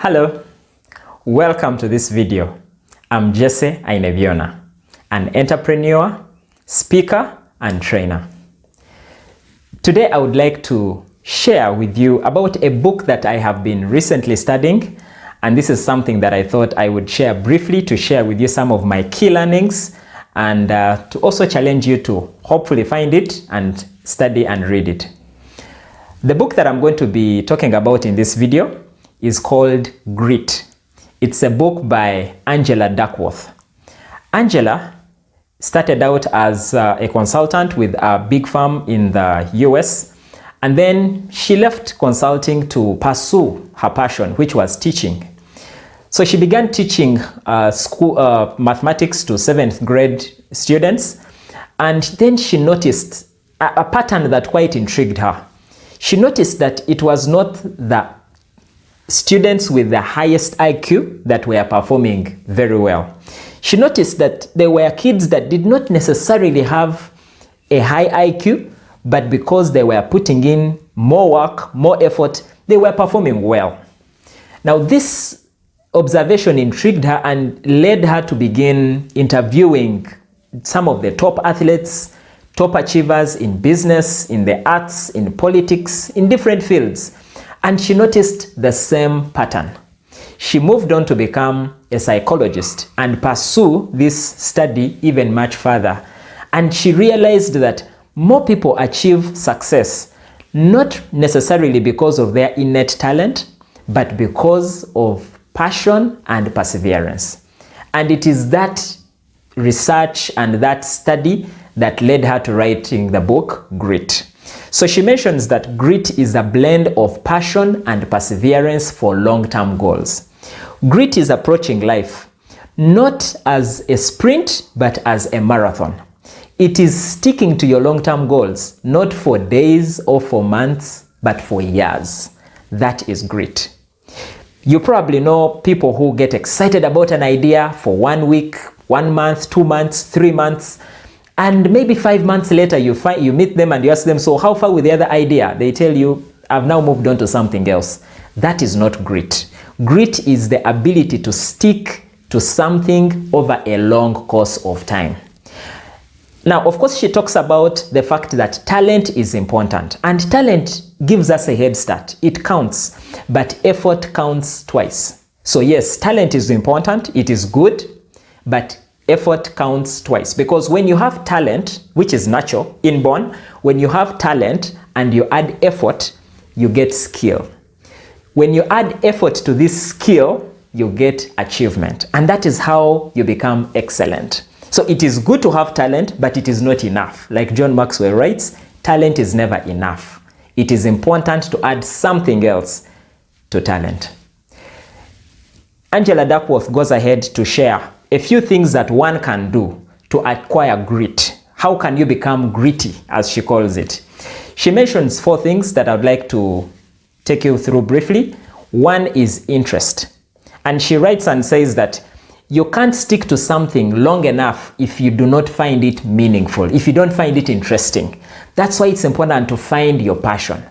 Hello, welcome to this video. I'm Jesse Aineviona, an entrepreneur, speaker, and trainer. Today I would like to share with you about a book that I have been recently studying, and this is something that I thought I would share briefly to share with you some of my key learnings and to also challenge you to hopefully find it and study and read it. The book that I'm going to be talking about in this video is called Grit. It's a book by Angela Duckworth. Angela started out as a consultant with a big firm in the US, and then she left consulting to pursue her passion, which was teaching. So she began teaching mathematics to 7th grade students, and then she noticed a pattern that quite intrigued her. She noticed that it was not the students with the highest IQ that were performing very well. She noticed that there were kids that did not necessarily have a high IQ, but because they were putting in more work, more effort, they were performing well. Now this observation intrigued her and led her to begin interviewing some of the top athletes, top achievers in business, in the arts, in politics, in different fields. And she noticed the same pattern. She moved on to become a psychologist and pursue this study even much further. And she realized that more people achieve success, not necessarily because of their innate talent, but because of passion and perseverance. And it is that research and that study that led her to writing the book Grit. So she mentions that grit is a blend of passion and perseverance for long-term goals. Grit is approaching life not as a sprint, but as a marathon. It is sticking to your long-term goals, not for days or for months, but for years. That is grit. You probably know people who get excited about an idea for 1 week, 1 month, 2 months, 3 months, and maybe 5 months later you meet them and you ask them, so how far with the other idea? They tell you, I've now moved on to something else. That is not grit. Grit is the ability to stick to something over a long course of time. Now, of course, she talks about the fact that talent is important, and talent gives us a head start. It counts, but effort counts twice. So yes, talent is important, it is good, but effort counts twice, because when you have talent, which is natural, inborn, when you have talent and you add effort, you get skill. When you add effort to this skill, you get achievement, and that is how you become excellent. So it is good to have talent, but it is not enough. Like John Maxwell writes, talent is never enough. It is important to add something else to talent. Angela Duckworth goes ahead to share a few things that one can do to acquire grit. How can you become gritty, as she calls it? She mentions 4 things that I'd like to take you through briefly. One is interest. And she writes and says that you can't stick to something long enough if you do not find it meaningful, if you don't find it interesting. That's why it's important to find your passion.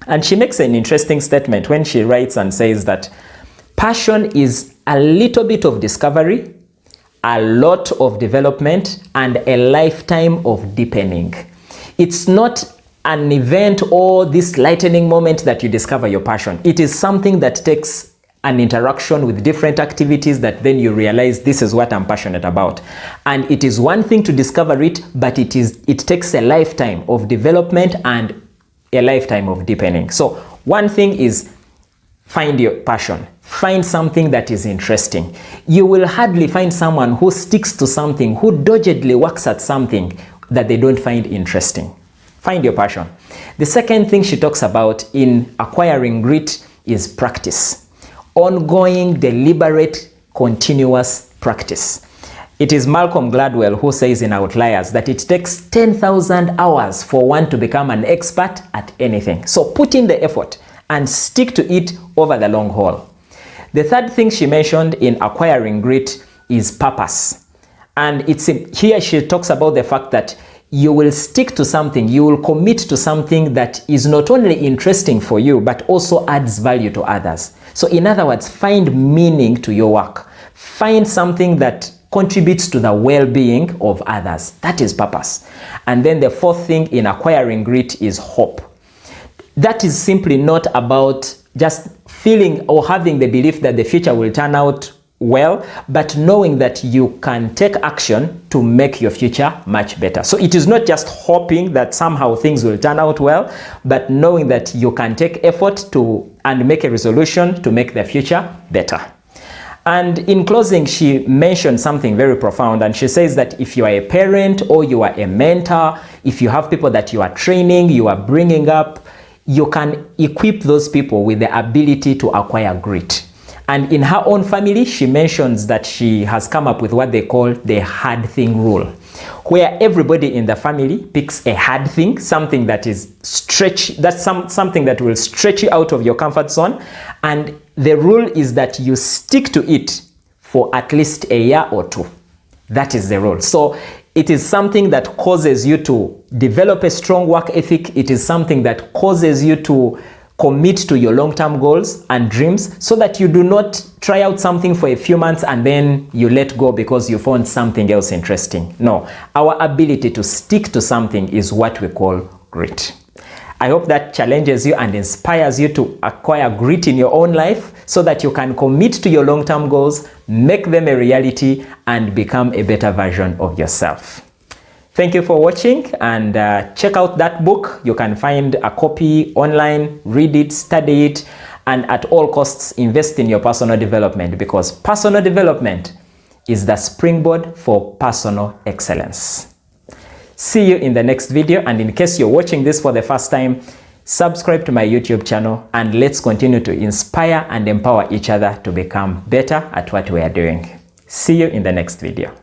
And she makes an interesting statement when she writes and says that passion is a little bit of discovery, a lot of development, and a lifetime of deepening. It's not an event or this lightning moment that you discover your passion. It is something that takes an interaction with different activities that then you realize this is what I'm passionate about. And it is one thing to discover it, but it takes a lifetime of development and a lifetime of deepening. So one thing is find your passion. Find something that is interesting. You will hardly find someone who sticks to something, who doggedly works at something that they don't find interesting. Find your passion. The second thing she talks about in acquiring grit is practice. Ongoing, deliberate, continuous practice. It is Malcolm Gladwell who says in Outliers that it takes 10,000 hours for one to become an expert at anything. So put in the effort and stick to it over the long haul. The third thing she mentioned in acquiring grit is purpose. And here she talks about the fact that you will stick to something, you will commit to something that is not only interesting for you, but also adds value to others. So in other words, find meaning to your work. Find something that contributes to the well-being of others. That is purpose. And then the fourth thing in acquiring grit is hope. That is simply not about just feeling or having the belief that the future will turn out well, but knowing that you can take action to make your future much better. So it is not just hoping that somehow things will turn out well, but knowing that you can take effort and make a resolution to make the future better. And in closing, she mentioned something very profound, and she says that if you are a parent or you are a mentor, if you have people that you are training, you are bringing up, you can equip those people with the ability to acquire grit. And in her own family, she mentions that she has come up with what they call the hard thing rule, where everybody in the family picks a hard thing, something that is something that will stretch you out of your comfort zone. And the rule is that you stick to it for at least a year or two. That is the rule. So it is something that causes you to develop a strong work ethic. It is something that causes you to commit to your long-term goals and dreams, so that you do not try out something for a few months and then you let go because you found something else interesting. No, our ability to stick to something is what we call grit. I hope that challenges you and inspires you to acquire grit in your own life so that you can commit to your long-term goals, make them a reality, and become a better version of yourself. Thank you for watching, and check out that book. You can find a copy online, read it, study it, and at all costs invest in your personal development, because personal development is the springboard for personal excellence. See you in the next video, and in case you're watching this for the first time, subscribe to my YouTube channel, and let's continue to inspire and empower each other to become better at what we are doing. See you in the next video.